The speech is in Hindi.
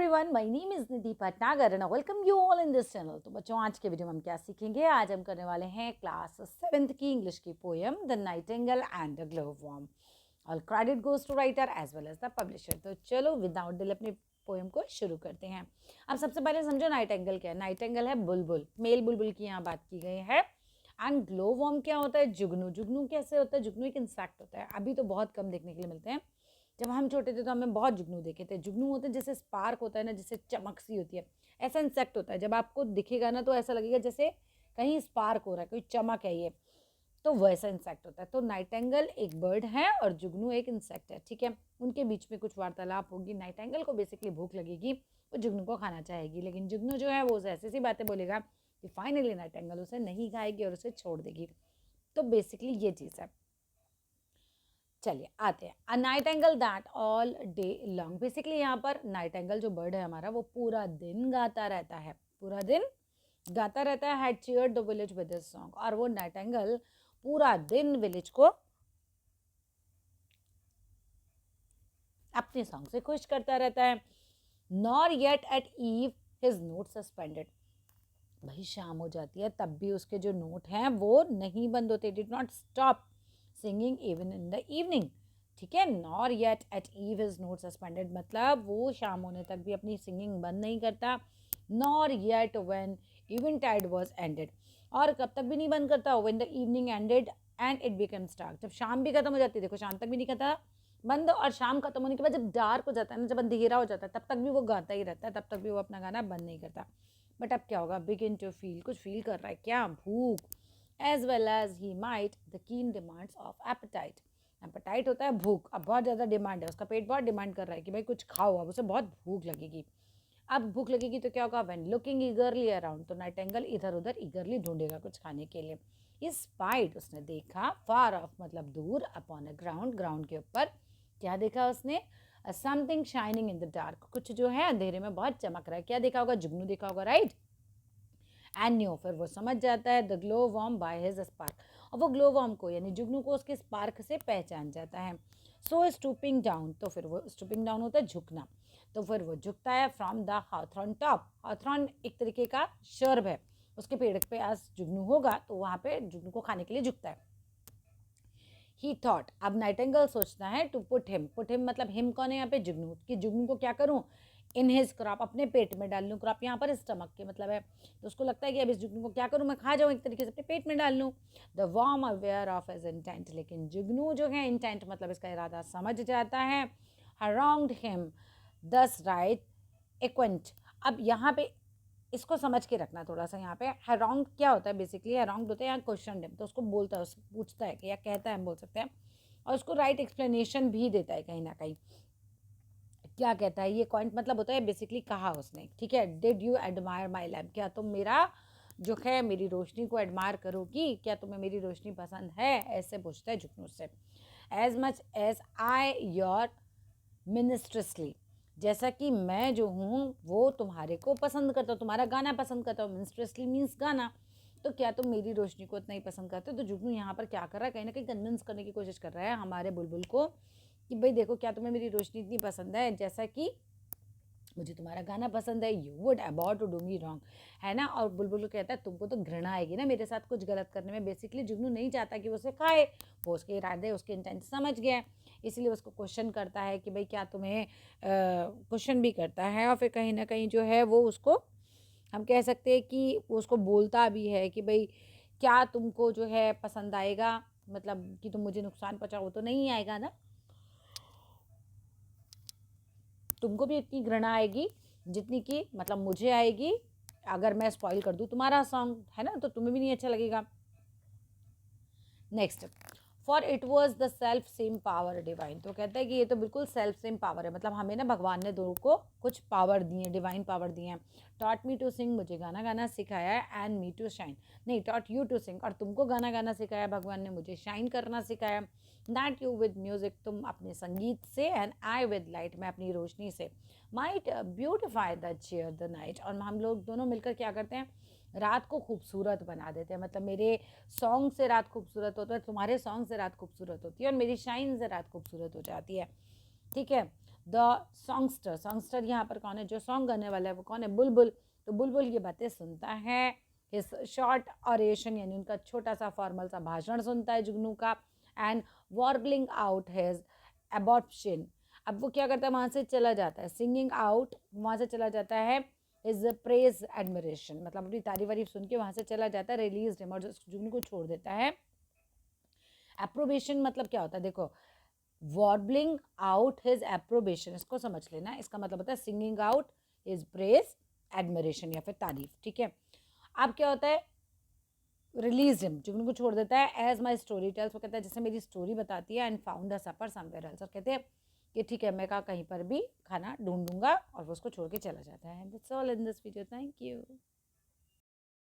everyone, my name is Nidhi Patnagar and I welcome you all in this channel. तो बच्चों आज के वीडियो में हम क्या सीखेंगे? आज हम करने वाले हैं क्लास 7th की इंग्लिश की poem the nightingale and the glowworm. All credit goes to writer as well as the publisher. तो चलो विदाउट डिले अपनी पोएम को शुरू करते हैं. अब सबसे पहले समझो नाइटिंगेल क्या है. नाइटिंगेल है बुलबुल, मेल बुलबुल की यहाँ बात की गई है. एंड ग्लोववर्म क्या होता है? जुगनू. जुगनू कैसे होता है? जुगनू एक इंसेक्ट होता है. अभी तो बहुत कम देखने के लिए मिलते हैं. जब हम छोटे थे तो हमें बहुत जुगनू देखे थे. जुगनू होते हैं जैसे स्पार्क होता है ना, जैसे चमक सी होती है, ऐसा इंसेक्ट होता है. जब आपको दिखेगा ना तो ऐसा लगेगा जैसे कहीं स्पार्क हो रहा है, कोई चमक है ये, तो वैसा इंसेक्ट होता है. तो नाइटिंगेल एक बर्ड है और जुगनू एक इंसेक्ट है. ठीक है, उनके बीच में कुछ वार्तालाप होगी. नाइटिंगेल को बेसिकली भूख लगेगी, वो जुगनू को खाना चाहेगी, लेकिन जुगनू जो है वो ऐसी सी बातें बोलेगा कि फाइनली नाइटिंगेल उसे नहीं खाएगी और उसे छोड़ देगी. तो बेसिकली ये चीज़ है. चलिए आते हैं. अ Nightingale that all day long. Basically यहाँ पर नाइटिंगेल जो बर्ड है हमारा वो पूरा दिन गाता रहता है, पूरा दिन गाता रहता है. Had cheered the village with his song. और वो नाइटिंगेल पूरा दिन विलेज को अपने सॉन्ग से खुश करता रहता है. Nor yet at eve his note suspended. भाई शाम हो जाती है तब भी उसके जो नोट हैं वो नहीं बंद होते. Did not stop singing even in the evening. ठीक है, nor yet at eve is note suspended मतलब वो शाम होने तक भी अपनी सिंगिंग बंद नहीं करता. Nor yet when eventide was ended. और कब तक भी नहीं बंद करता? When the evening ended and it becomes dark. जब शाम भी खत्म हो जाती है, देखो शाम तक भी नहीं करता बंद, और शाम खत्म होने के बाद जब डार्क हो जाता है ना, जब अंधेरा हो जाता है, तब तक भी वो गाता ही रहता है, तब तक भी वो अपना गाना बंद नहीं करता. बट अब क्या होगा? बिगिन टू फील, कुछ फील कर रहा है क्या? भूख. As well as he might the keen demands of appetite. Appetite होता है भूख. अब बहुत ज़्यादा डिमांड है, उसका पेट बहुत डिमांड कर रहा है कि भाई कुछ खाओ, अब उसे बहुत भूख लगेगी. अब भूख लगेगी तो क्या होगा? व्हेन लुकिंग ईगरली अराउंड, तो नाइटिंगेल इधर उधर ईगरली ढूंढेगा कुछ खाने के लिए. इस स्पाइट, उसने देखा, फार ऑफ मतलब दूर, अपॉन अ ग्राउंड, ग्राउंड के ऊपर क्या देखा उसने? Something shining in the dark. कुछ जो है अंधेरे में बहुत चमक रहा है. क्या देखा होगा? जुगनू देखा होगा, राइट. एंड न्यू, फिर वो समझ जाता है the glow worm by his spark. और वो ग्लो वर्म को यानी जुगनू को उसके स्पार्क से पहचान जाता है. सो स्टूपिंग डाउन, तो फिर वो स्टूपिंग डाउन होता है झुकना. तो फिर वो झुकता है फ्रॉम द हाथरॉन टॉप. हाथरॉन एक तरीके का शर्ब है, उसके पेड़ पे आज जुगनू होगा तो वहाँ पे जुगनू को खाने के लिए झुकता है. ही थॉट, अब नाइटिंगेल सोचता है to put him. Put him मतलब हिम कौन है यहाँ पे? जुगनू. कि जुगनू को क्या करूँ? इन हिज क्रॉप, अपने पेट में डाल लूँ. क्रॉप यहाँ पर स्टमक के मतलब है. तो उसको लगता है कि अब इस जुगनू को क्या करूँ? मैं खा जाऊँ, एक तरीके से अपने पेट में डाल लूँ. The worm aware of his intent, लेकिन जुगनू जो है इंटेंट मतलब इसका इरादा समझ जाता है. अराउंड हिम दस राइट एक्वेंट. अब यहाँ पे इसको समझ के रखना थोड़ा सा. यहाँ पे हैराउंड क्या होता है? बेसिकली हैराउंड होता है यहाँ क्वेश्चन हिम, तो उसको बोलता है, उसको पूछता है कि या कहता है, हम बोल सकते हैं, और उसको राइट एक्सप्लेनेशन भी देता है कहीं ना कहीं. क्या कहता है? ये पॉइंट मतलब होता है बेसिकली कहा उसने. ठीक है, did you admire my lamp, क्या तुम मेरा जो है मेरी रोशनी को एडमायर करोगी? क्या तुम्हें मेरी रोशनी पसंद है? ऐसे पूछता है जुगनू से. As much as I your minstrelsy, जैसा कि मैं जो हूँ वो तुम्हारे को पसंद करता हूँ, तुम्हारा गाना पसंद करता हूँ. मिनिस्ट्रेसली मीन्स गाना. तो क्या तुम मेरी रोशनी को इतना ही पसंद करते हो? तो जुगनू यहाँ पर क्या कर रहा है? कहीं ना कहीं कन्विंस करने की कोशिश कर रहा है हमारे बुलबुल को कि भाई देखो, क्या तुम्हें मेरी रोशनी इतनी पसंद है जैसा कि मुझे तुम्हारा गाना पसंद है. You would about to do me wrong, है ना. और बुलबुल कहता है तुमको तो घृणा आएगी ना मेरे साथ कुछ गलत करने में. बेसिकली जुगनू नहीं चाहता कि वो उसे खाए, वो उसके इरादे, उसके इंटेंट समझ गया, इसलिए उसको क्वेश्चन करता है कि भाई क्या तुम्हें, क्वेश्चन भी करता है और फिर कहीं ना कहीं जो है वो उसको, हम कह सकते हैं कि वो उसको बोलता भी है कि भाई क्या तुमको जो है पसंद आएगा, मतलब कि तुम मुझे नुकसान पहुँचाओ तो नहीं आएगा ना. तुमको भी इतनी घृणा आएगी जितनी कि मतलब मुझे आएगी अगर मैं स्पॉइल कर दूँ तुम्हारा सॉन्ग, है ना, तो तुम्हें भी नहीं अच्छा लगेगा. Next, for it was the self same power divine. तो कहता है कि ये तो बिल्कुल सेल्फ सेम पावर है, मतलब हमें ना भगवान ने दोनों को कुछ पावर दी है, डिवाइन पावर दी है. टॉट मी टू सिंग, मुझे गाना गाना सिखाया है. एंड मी टू शाइन, नहीं, टॉट यू टू सिंग, और तुमको गाना गाना सिखाया भगवान ने, मुझे शाइन करना सिखाया. दैट यू विद म्यूजिक, तुम अपने संगीत से, एंड आई विद लाइट, मैं अपनी रोशनी से. Might beautify the chair the night, और हम लोग दोनों मिलकर क्या करते हैं? रात को खूबसूरत बना देते हैं. मतलब मेरे सॉन्ग से रात खूबसूरत होता है, तुम्हारे सॉन्ग से रात खूबसूरत होती है, और मेरी शाइन से रात खूबसूरत हो जाती है. ठीक है, द सॉन्गस्टर, सॉन्गस्टर यहाँ पर कौन है, जो सॉन्ग गाने वाला है वो कौन है, बुलबुल। तो बुलबुल ये बातें सुनता है, हिज शॉर्ट ऑरेशन यानी उनका छोटा सा फॉर्मल सा भाषण सुनता है जुगनू का, एंड वॉर्बलिंग आउट हिज एबॉर्प्शन। अब वो क्या करता है, वहाँ से चला जाता है, सिंगिंग आउट, वहाँ से चला जाता है, इज प्रेज एडमिरेशन, मतलब अपनी तारीफ वारीफ सुन के वहाँ से चला जाता है, रिलीज हिम, और जुगनू को छोड़ देता है। एप्रोबेशन मतलब क्या होता है, देखो, वॉर्बलिंग आउट हिज एप्रोबेशन, इसको समझ लेना, इसका मतलब होता है singing out his praise admiration या फिर तारीफ, ठीक है। अब क्या होता है, रिलीज हिम, जुगनू को छोड़ देता है, एज माई स्टोरी टेल्स, वो कहता है जैसे मेरी स्टोरी बताती है, and found a supper somewhere else, और कहते हैं कि ठीक है, मैं कहीं पर भी खाना ढूंढूंगा, और वो उसको छोड़ के चला जाता है। That's all in this video, thank you.